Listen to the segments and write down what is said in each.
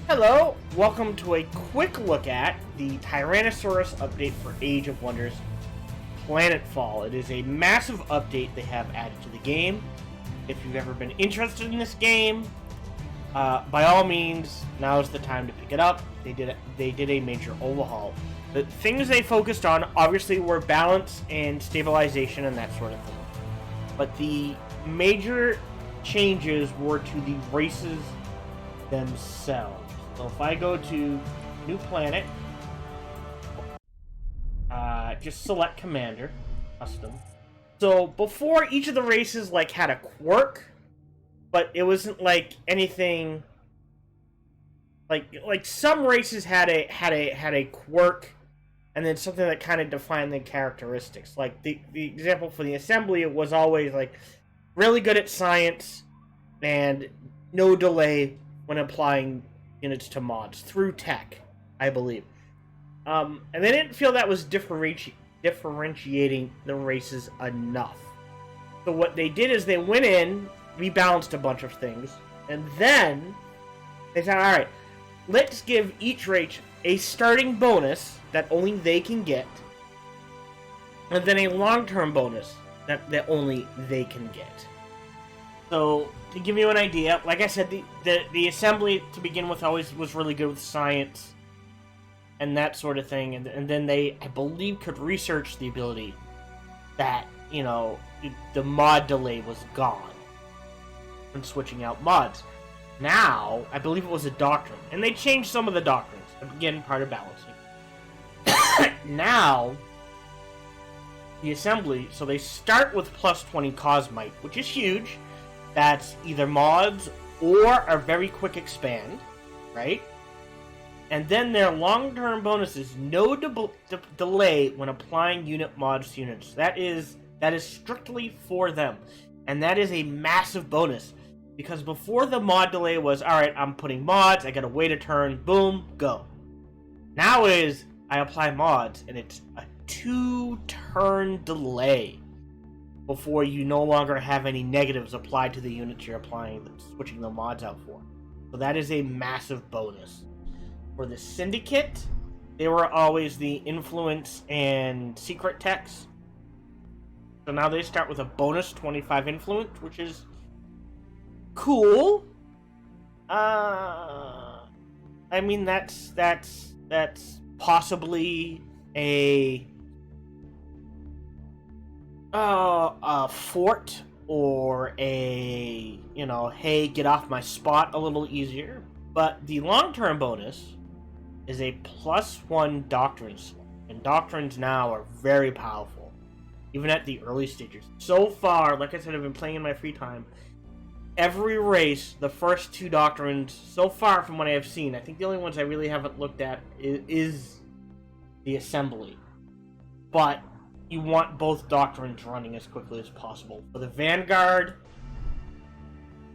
Hello, welcome to a quick look at the Tyrannosaurus update for Age of Wonders Planetfall. It is a massive update they have added to the game. If you've ever been interested in this game, by all means, now is the time to pick it up. They did a major overhaul. The things they focused on, obviously, were balance and stabilization and that sort of thing. But the major changes were to the races themselves. So if I go to New Planet, just select Commander, Custom. So before, each of the races had a quirk, but it wasn't like anything. Like some races had a quirk, and then something that kind of defined the characteristics. Like the example for the Assembly, it was always really good at science, and no delay when applying units to mods through tech, I believe. And they didn't feel that was differentiating the races enough. So what they did is they went in, rebalanced a bunch of things, and then they said, alright, let's give each race a starting bonus that only they can get, and then a long-term bonus that only they can get. So, to give you an idea, like I said, the Assembly, to begin with, always was really good with science and that sort of thing, and then they, I believe, could research the ability that, the mod delay was gone when switching out mods. Now, I believe it was a doctrine, and they changed some of the doctrines, again, part of balancing. Now, the Assembly, so they start with plus 20 Cosmite, which is huge. That's either mods or a very quick expand, right? And then their long-term bonus is no delay when applying unit mods to units. That is strictly for them. And that is a massive bonus. Because before, the mod delay was, alright, I'm putting mods, I gotta wait a turn, boom, go. Now is, I apply mods, and it's a 2-turn delay before you no longer have any negatives applied to the units you're switching the mods out for. So that is a massive bonus. For the Syndicate, they were always the influence and secret techs. So now they start with a bonus 25 influence, which is cool. I mean, that's possibly a fort, or a, hey, get off my spot a little easier. But the long-term bonus is a +1 doctrine slot, and doctrines now are very powerful, even at the early stages. So far, like I said, I've been playing in my free time. Every race, the first 2 doctrines, so far from what I have seen, I think the only ones I really haven't looked at is the Assembly. But you want both doctrines running as quickly as possible. For the Vanguard,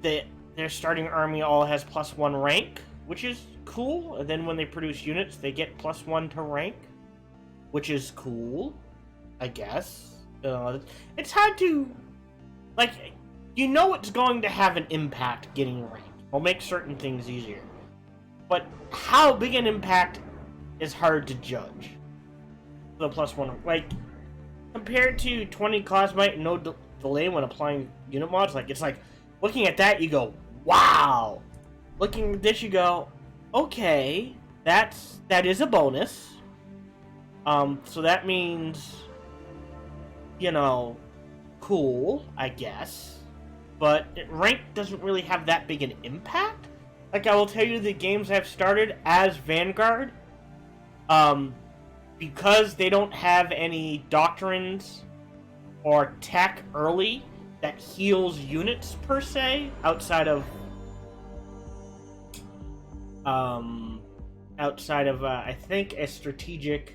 their starting army all has +1 rank, which is cool. And then when they produce units, they get +1 to rank, which is cool, I guess. It's hard to, it's going to have an impact getting ranked. It'll make certain things easier. But how big an impact is hard to judge. The +1, compared to 20 Cosmite and no delay when applying unit mods, it's looking at that, you go, wow! Looking at this, you go, okay, that is a bonus. So that means, cool, I guess. But rank doesn't really have that big an impact. I will tell you, the games I've started as Vanguard, because they don't have any doctrines or tech early that heals units per se, outside of I think a strategic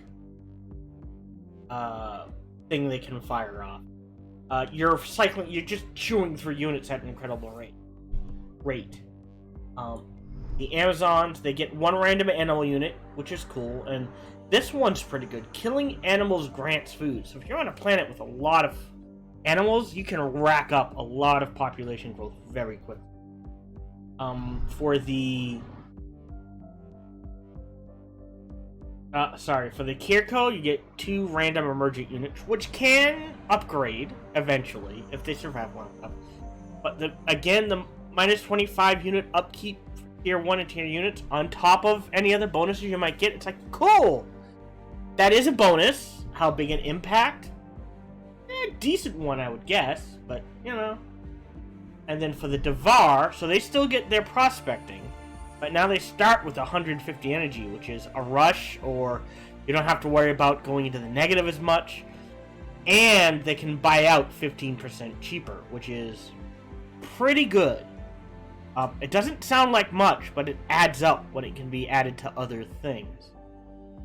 thing they can fire off. You're just chewing through units at an incredible rate. The Amazons, they get 1 random animal unit, which is cool, and this one's pretty good. Killing animals grants food. So if you're on a planet with a lot of animals, you can rack up a lot of population growth very quickly. For the Sorry, for the Kirko, you get 2 random emergent units, which can upgrade eventually if they survive long enough. But the minus 25 unit upkeep for tier 1 and tier units on top of any other bonuses you might get. It's like, cool! That is a bonus. How big an impact? Decent one, I would guess, but, you know. And then for the Devar, so they still get their prospecting, but now they start with 150 energy, which is a rush, or you don't have to worry about going into the negative as much. And they can buy out 15% cheaper, which is pretty good. It doesn't sound like much, but it adds up when it can be added to other things.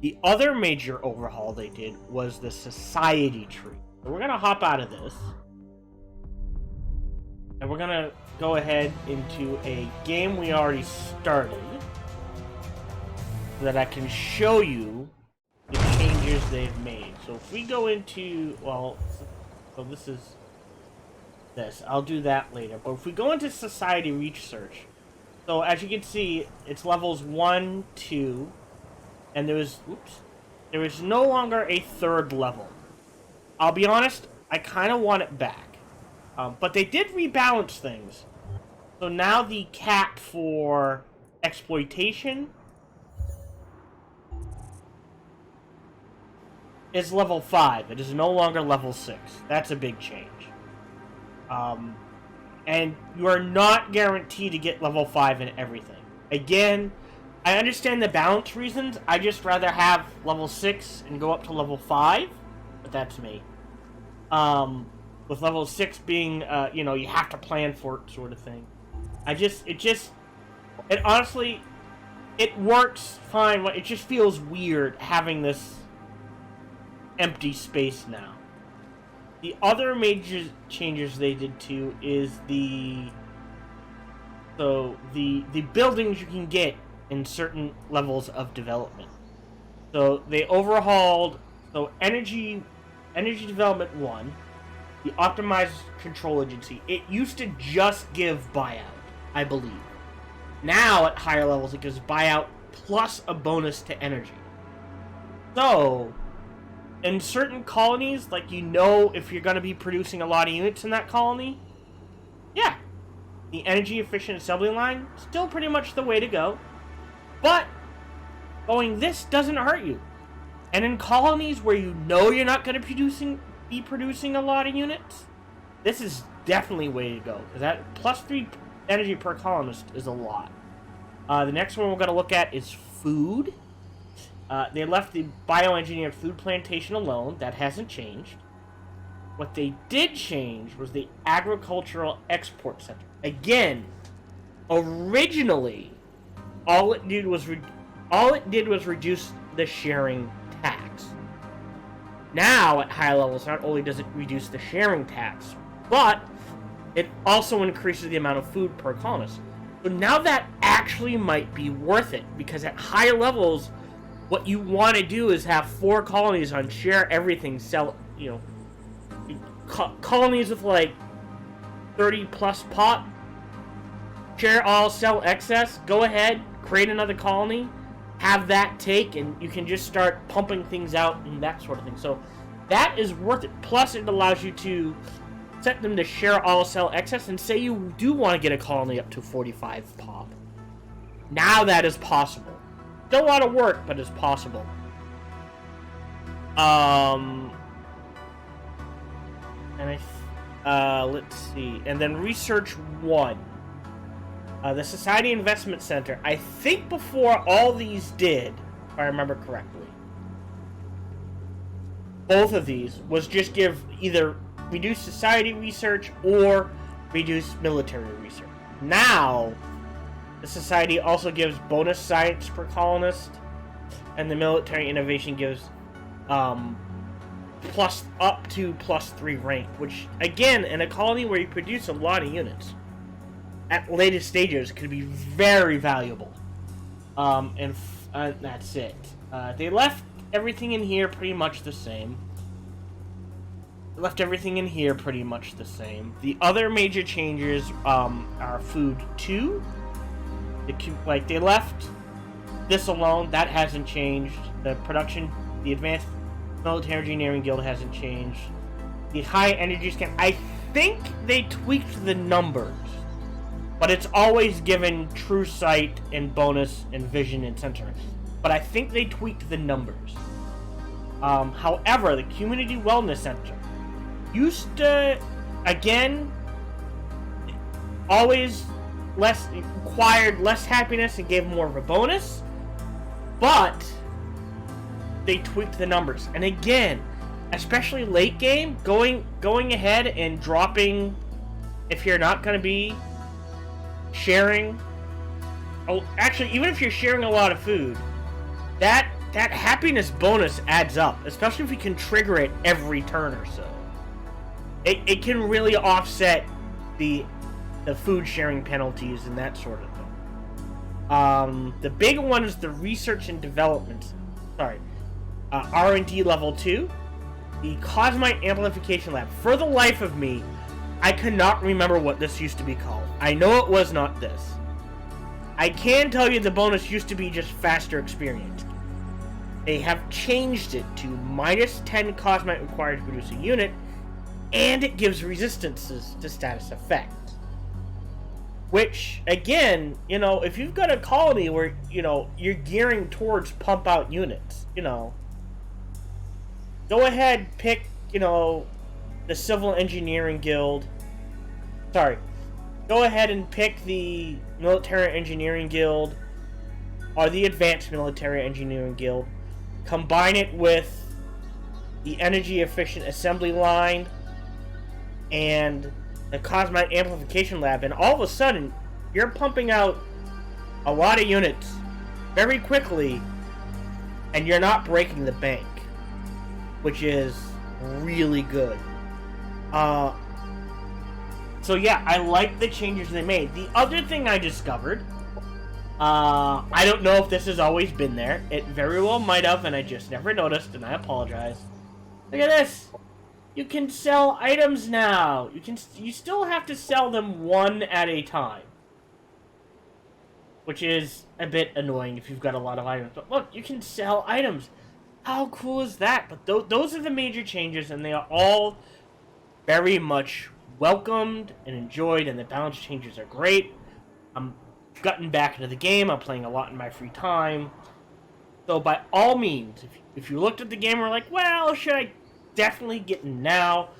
The other major overhaul they did was the society tree. So we're going to hop out of this. And we're going to go ahead into a game we already started, so that I can show you the changes they've made. So if we go into, well, so this is this. I'll do that later. But if we go into society research, so as you can see, it's levels 1, 2, and there is no longer a 3rd level. I'll be honest, I kind of want it back. But they did rebalance things. So now the cap for exploitation is level 5. It is no longer level 6. That's a big change. And you are not guaranteed to get level 5 in everything. Again, I understand the balance reasons. I just rather have level 6 and go up to level 5. But that's me. With level 6 being, you know, you have to plan for it sort of thing. It honestly, it works fine. It just feels weird having this empty space now. The other major changes they did too is the buildings you can get in certain levels of development. So they overhauled, energy development 1, the optimized control agency. It used to just give buyout, I believe. Now at higher levels it gives buyout plus a bonus to energy. So in certain colonies, like, you know, if you're going to be producing a lot of units in that colony, yeah, the energy efficient assembly line still pretty much the way to go. But going this doesn't hurt you. And in colonies where you know you're not going to be producing a lot of units, this is definitely way to go, because that plus 3 energy per colonist is a lot. The next one we're going to look at is food. They left the bioengineered food plantation alone. That hasn't changed. What they did change was the agricultural export center. Again, originally, all it did was reduce the sharing tax. Now, at high levels, not only does it reduce the sharing tax, but it also increases the amount of food per colonist. So now that actually might be worth it, because at higher levels, what you want to do is have 4 colonies on share everything, sell, you know, colonies with like 30 plus pop, share all, sell excess, go ahead, create another colony, have that take, and you can just start pumping things out and that sort of thing. So that is worth it. Plus it allows you to set them to share all, sell excess, and say you do want to get a colony up to 45 pop. Now that is possible. Still a lot of work, but it's possible. And let's see. And then Research 1. The Society Investment Center. I think before all these did, if I remember correctly, both of these was just give either reduce society research or reduce military research. Now, the society also gives bonus science per colonist, and the military innovation gives plus up to +3 rank, which again, in a colony where you produce a lot of units at later stages, could be very valuable. And that's it. They left everything in here pretty much the same. The other major changes are food 2. They left this alone, that hasn't changed. The Advanced Military Engineering Guild hasn't changed. The high energy scan, I think they tweaked the numbers, but it's always given true sight and bonus and vision and sensor. But I think they tweaked the numbers. However, the Community Wellness Center used to, again, always required less happiness and gave more of a bonus, but they tweaked the numbers. And again, especially late game, going ahead and dropping, if you're not going to be sharing, actually, even if you're sharing a lot of food, that happiness bonus adds up, especially if you can trigger it every turn or so. It can really offset the food sharing penalties and that sort of thing. The big one is the research and development. R&D level 2. The Cosmite Amplification Lab. For the life of me, I cannot remember what this used to be called. I know it was not this. I can tell you the bonus used to be just faster experience. They have changed it to minus 10 Cosmite required to produce a unit, and it gives resistances to status effects. Which, again, if you've got a colony where, you're gearing towards pump out units, go ahead, pick, the Civil Engineering Guild. Go ahead and pick the Military Engineering Guild or the Advanced Military Engineering Guild. Combine it with the Energy Efficient Assembly Line and the Cosmite Amplification Lab, and all of a sudden, you're pumping out a lot of units very quickly, and you're not breaking the bank, which is really good. So yeah, I like the changes they made. The other thing I discovered, I don't know if this has always been there. It very well might have, and I just never noticed, and I apologize. Look at this! You can sell items now! You still have to sell them one at a time, which is a bit annoying if you've got a lot of items. But look, you can sell items! How cool is that? But those are the major changes, and they are all very much welcomed and enjoyed, and the balance changes are great. I'm gotten back into the game. I'm playing a lot in my free time. So by all means, if you looked at the game and were like, well, should I definitely get in now?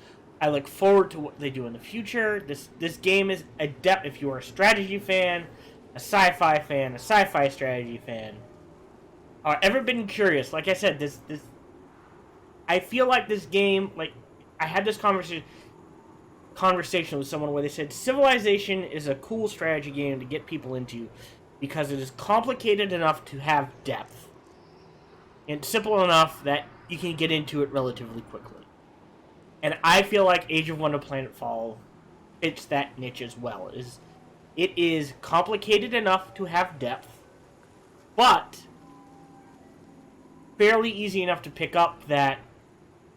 I look forward to what they do in the future. This game is adept if you are a strategy fan, a sci-fi fan, a sci-fi strategy fan. Ever been curious? Like I said, this I feel like this game, like I had this conversation with someone where they said Civilization is a cool strategy game to get people into because it is complicated enough to have depth and simple enough that you can get into it relatively quickly. And I feel like Age of Wonder Planetfall fits that niche as well. It is complicated enough to have depth, but fairly easy enough to pick up that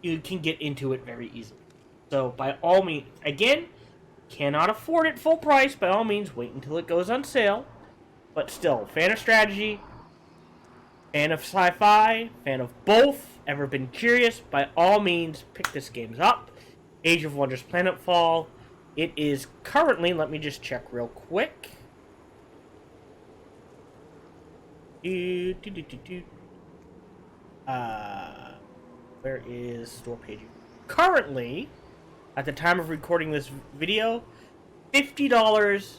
you can get into it very easily. So, by all means, again, cannot afford it full price. By all means, wait until it goes on sale. But still, fan of strategy, fan of sci-fi, fan of both, ever been curious, by all means, pick this game up. Age of Wonders Planetfall. It is currently, let me just check real quick. Where is store page? Currently, at the time of recording this video, $50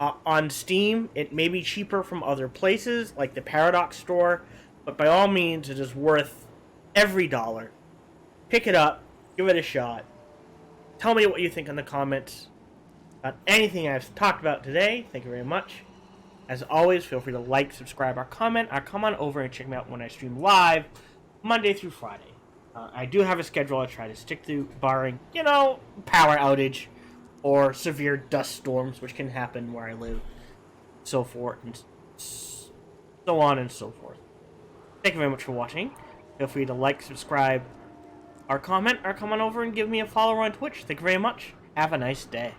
on Steam. It may be cheaper from other places, like the Paradox store, but by all means, it is worth every dollar. Pick it up, give it a shot. Tell me what you think in the comments about anything I've talked about today. Thank you very much. As always, feel free to like, subscribe, or comment. Or come on over and check me out when I stream live, Monday through Friday. I do have a schedule I try to stick to, barring, power outage or severe dust storms, which can happen where I live, so forth, and so on and so forth. Thank you very much for watching. Feel free to like, subscribe, or comment, or come on over and give me a follow on Twitch. Thank you very much. Have a nice day.